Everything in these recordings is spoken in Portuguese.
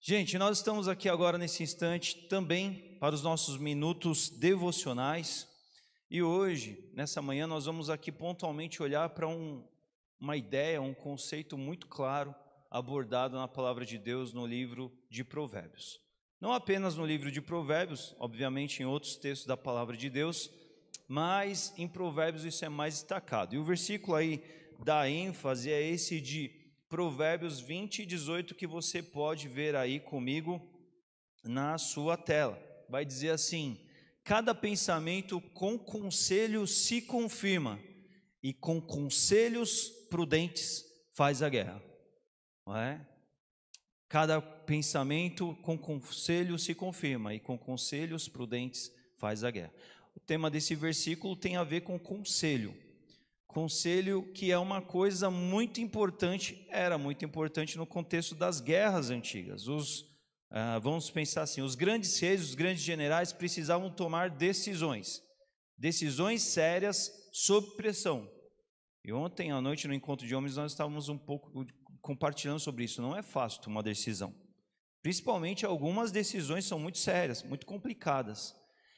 Gente, nós estamos aqui agora nesse instante também para os nossos minutos devocionais e hoje, nessa manhã, nós vamos aqui pontualmente olhar para uma ideia, um conceito muito claro abordado na palavra de Deus no livro de Provérbios. Não apenas no livro de Provérbios, obviamente em outros textos da palavra de Deus, mas em Provérbios isso é mais destacado. E o versículo aí da ênfase é esse de Provérbios 20 e 18, que você pode ver aí comigo na sua tela. Vai dizer assim: cada pensamento com conselho se confirma, e com conselhos prudentes faz a guerra. Não é? Cada pensamento com conselho se confirma, e com conselhos prudentes faz a guerra. O tema desse versículo tem a ver com conselho. Conselho que é uma coisa muito importante, era muito importante no contexto das guerras antigas. Vamos pensar assim, os grandes reis, os grandes generais precisavam tomar decisões sérias sob pressão. E ontem à noite no encontro de homens nós estávamos um pouco compartilhando sobre isso. Não é fácil tomar decisão, principalmente algumas decisões são muito sérias, muito complicadas.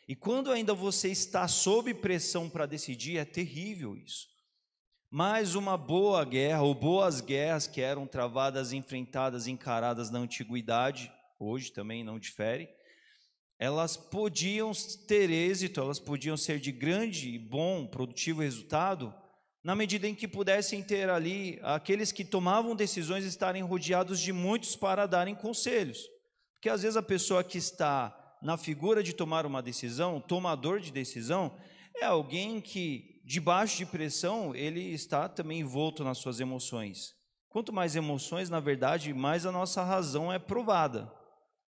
E quando ainda você está sob pressão para decidir, é terrível isso. Mas uma boa guerra, ou boas guerras que eram travadas, enfrentadas, encaradas na antiguidade, hoje também não difere, elas podiam ter êxito, elas podiam ser de grande, bom, produtivo resultado, na medida em que pudessem ter ali aqueles que tomavam decisões estarem rodeados de muitos para darem conselhos. Porque às vezes a pessoa que está na figura de tomar uma decisão, tomador de decisão, é alguém que debaixo de pressão, ele está também envolto nas suas emoções. Quanto mais emoções, na verdade, mais a nossa razão é provada,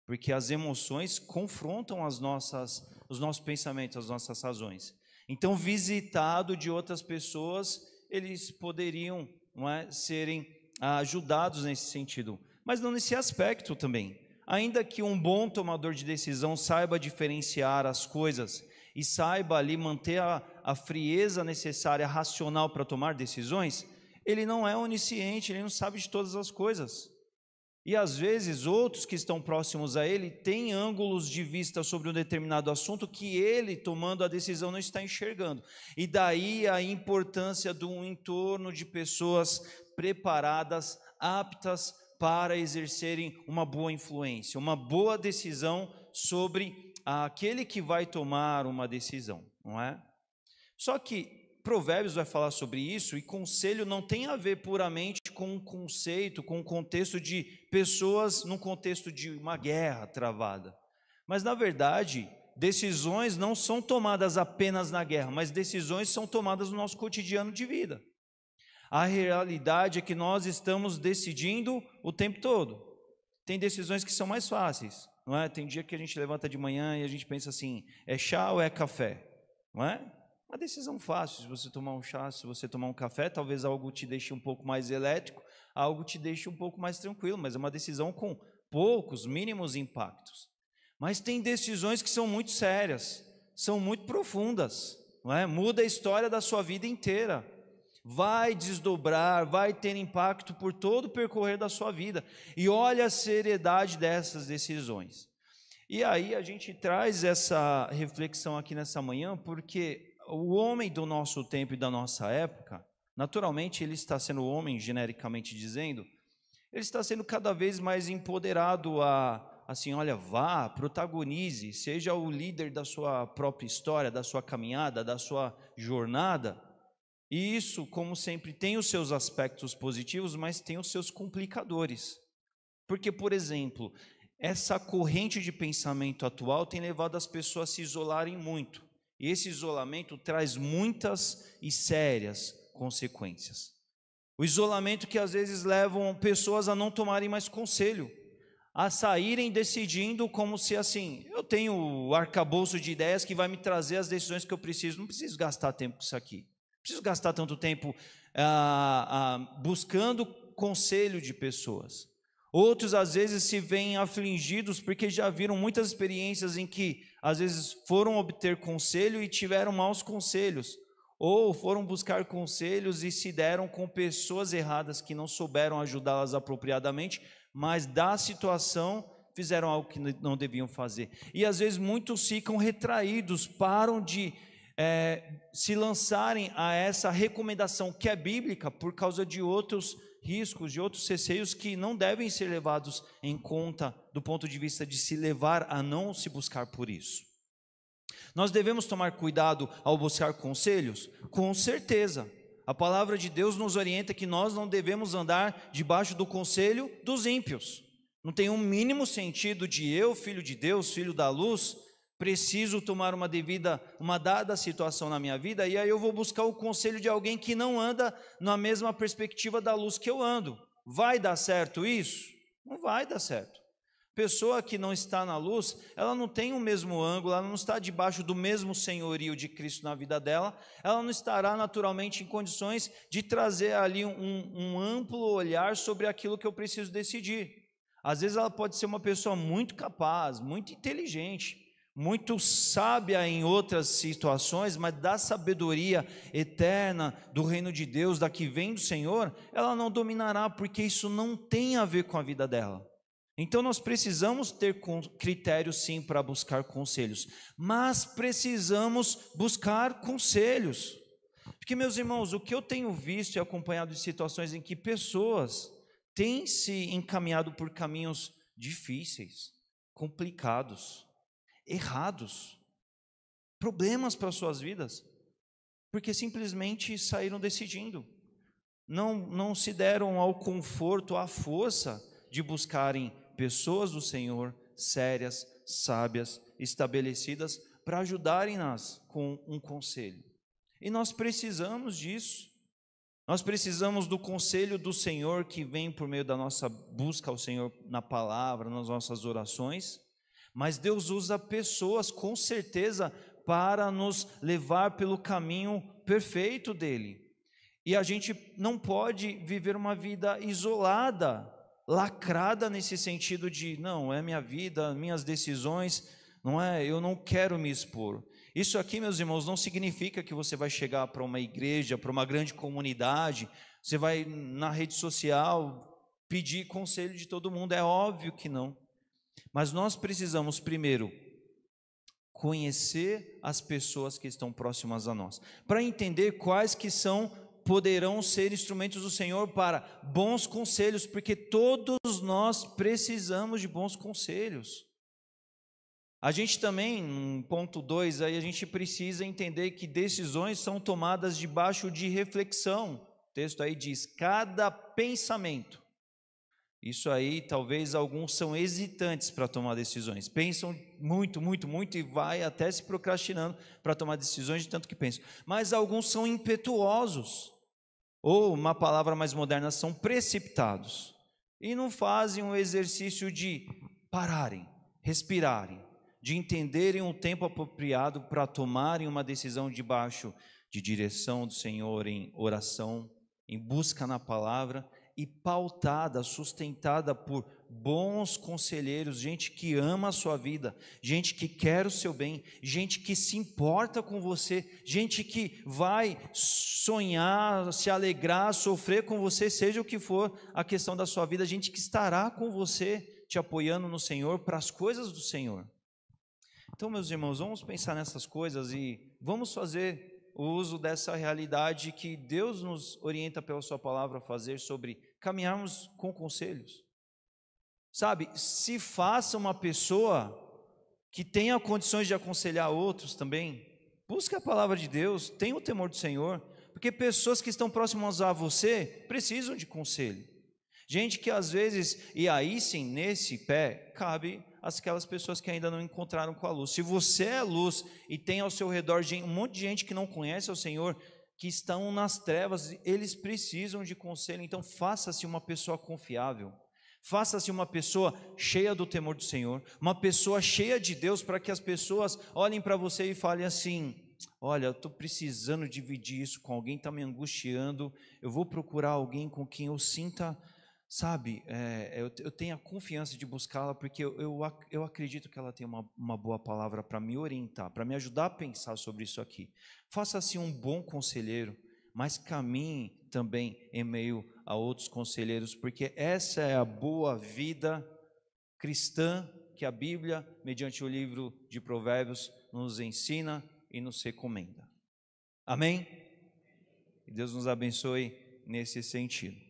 porque as emoções confrontam os nossos pensamentos, as nossas razões. Então, visitado de outras pessoas, eles poderiam serem ajudados nesse sentido, mas não nesse aspecto também. Ainda que um bom tomador de decisão saiba diferenciar as coisas e saiba ali manter a frieza necessária, racional para tomar decisões, ele não é onisciente, ele não sabe de todas as coisas. E às vezes outros que estão próximos a ele têm ângulos de vista sobre um determinado assunto que ele, tomando a decisão, não está enxergando. E daí a importância de um entorno de pessoas preparadas, aptas para exercerem uma boa influência, uma boa decisão sobre aquele que vai tomar uma decisão, não é? Só que Provérbios vai falar sobre isso, e conselho não tem a ver puramente com um conceito, com um contexto de pessoas num contexto de uma guerra travada. Mas na verdade, decisões não são tomadas apenas na guerra, mas decisões são tomadas no nosso cotidiano de vida. A realidade é que nós estamos decidindo o tempo todo. Tem decisões que são mais fáceis, não é? Tem dia que a gente levanta de manhã e a gente pensa assim, é chá ou é café? Não é? Uma decisão fácil, se você tomar um chá, se você tomar um café, talvez algo te deixe um pouco mais elétrico, algo te deixe um pouco mais tranquilo, mas é uma decisão com poucos, mínimos impactos. Mas tem decisões que são muito sérias, são muito profundas, não é? Muda a história da sua vida inteira, vai desdobrar, vai ter impacto por todo o percorrer da sua vida, e olha a seriedade dessas decisões. E aí a gente traz essa reflexão aqui nessa manhã, porque o homem do nosso tempo e da nossa época, naturalmente ele está sendo o homem, genericamente dizendo, ele está sendo cada vez mais empoderado assim, olha, vá, protagonize, seja o líder da sua própria história, da sua caminhada, da sua jornada. E isso, como sempre, tem os seus aspectos positivos, mas tem os seus complicadores. Porque, por exemplo, essa corrente de pensamento atual tem levado as pessoas a se isolarem muito. E esse isolamento traz muitas e sérias consequências. O isolamento que às vezes levam pessoas a não tomarem mais conselho, a saírem decidindo como se assim, eu tenho o arcabouço de ideias que vai me trazer as decisões que eu preciso, não preciso gastar tempo com isso aqui, não preciso gastar tanto tempo buscando conselho de pessoas. Outros às vezes se veem afligidos porque já viram muitas experiências em que às vezes foram obter conselho e tiveram maus conselhos, ou foram buscar conselhos e se deram com pessoas erradas que não souberam ajudá-las apropriadamente, mas da situação fizeram algo que não deviam fazer. E às vezes muitos ficam retraídos, param de se lançarem a essa recomendação que é bíblica por causa de outros riscos, de outros receios que não devem ser levados em conta do ponto de vista de se levar a não se buscar por isso. Nós devemos tomar cuidado ao buscar conselhos? Com certeza. A palavra de Deus nos orienta que nós não devemos andar debaixo do conselho dos ímpios. Não tem um mínimo sentido de eu, filho de Deus, filho da luz, preciso tomar uma dada situação na minha vida, e aí eu vou buscar o conselho de alguém que não anda na mesma perspectiva da luz que eu ando. Vai dar certo isso? Não vai dar certo. Pessoa que não está na luz, ela não tem o mesmo ângulo, ela não está debaixo do mesmo senhorio de Cristo na vida dela, ela não estará naturalmente em condições de trazer ali um amplo olhar sobre aquilo que eu preciso decidir. Às vezes ela pode ser uma pessoa muito capaz, muito inteligente, muito sábia em outras situações, mas da sabedoria eterna do reino de Deus, da que vem do Senhor, ela não dominará, porque isso não tem a ver com a vida dela. Então nós precisamos ter critérios sim para buscar conselhos, mas precisamos buscar conselhos, porque meus irmãos, o que eu tenho visto e acompanhado de situações em que pessoas têm se encaminhado por caminhos difíceis, complicados, errados, problemas para suas vidas, porque simplesmente saíram decidindo, não se deram ao conforto, à força de buscarem pessoas do Senhor, sérias, sábias, estabelecidas, para ajudarem-nas com um conselho. E nós precisamos disso. Nós precisamos do conselho do Senhor que vem por meio da nossa busca ao Senhor na palavra, nas nossas orações. Mas Deus usa pessoas com certeza para nos levar pelo caminho perfeito dele. E a gente não pode viver uma vida isolada, lacrada nesse sentido de, não, é minha vida, minhas decisões, não é, eu não quero me expor. Isso aqui, meus irmãos, não significa que você vai chegar para uma igreja, para uma grande comunidade, você vai na rede social pedir conselho de todo mundo, é óbvio que não. Mas nós precisamos primeiro conhecer as pessoas que estão próximas a nós, para entender quais que poderão ser instrumentos do Senhor para bons conselhos, porque todos nós precisamos de bons conselhos. A gente também, no ponto 2, aí a gente precisa entender que decisões são tomadas debaixo de reflexão. O texto aí diz, cada pensamento. Isso aí, talvez alguns são hesitantes para tomar decisões, pensam muito e vai até se procrastinando para tomar decisões de tanto que pensam. Mas alguns são impetuosos, ou uma palavra mais moderna, são precipitados, e não fazem um exercício de pararem, respirarem, de entenderem um tempo apropriado para tomarem uma decisão debaixo de direção do Senhor, em oração, em busca na palavra, e pautada, sustentada por bons conselheiros, gente que ama a sua vida, gente que quer o seu bem, gente que se importa com você, gente que vai sonhar, se alegrar, sofrer com você, seja o que for a questão da sua vida, gente que estará com você, te apoiando no Senhor, para as coisas do Senhor. Então, meus irmãos, vamos pensar nessas coisas e vamos fazer o uso dessa realidade que Deus nos orienta pela sua palavra a fazer sobre caminharmos com conselhos. Sabe, se faça uma pessoa que tenha condições de aconselhar outros também. Busque a palavra de Deus, tenha o temor do Senhor, porque pessoas que estão próximas a você precisam de conselho. Gente que às vezes, e aí sim, nesse pé, cabe aquelas pessoas que ainda não encontraram com a luz. Se você é luz e tem ao seu redor um monte de gente que não conhece o Senhor, que estão nas trevas, eles precisam de conselho. Então faça-se uma pessoa confiável, faça-se uma pessoa cheia do temor do Senhor, uma pessoa cheia de Deus, para que as pessoas olhem para você e falem assim, olha, eu estou precisando dividir isso com alguém, está me angustiando, eu vou procurar alguém com quem eu sinta, sabe, eu tenho a confiança de buscá-la, porque eu acredito que ela tem uma boa palavra para me orientar, para me ajudar a pensar sobre isso aqui. Faça-se um bom conselheiro, mas caminhe também em meio a outros conselheiros, porque essa é a boa vida cristã que a Bíblia, mediante o livro de Provérbios, nos ensina e nos recomenda. Amém? Que Deus nos abençoe nesse sentido.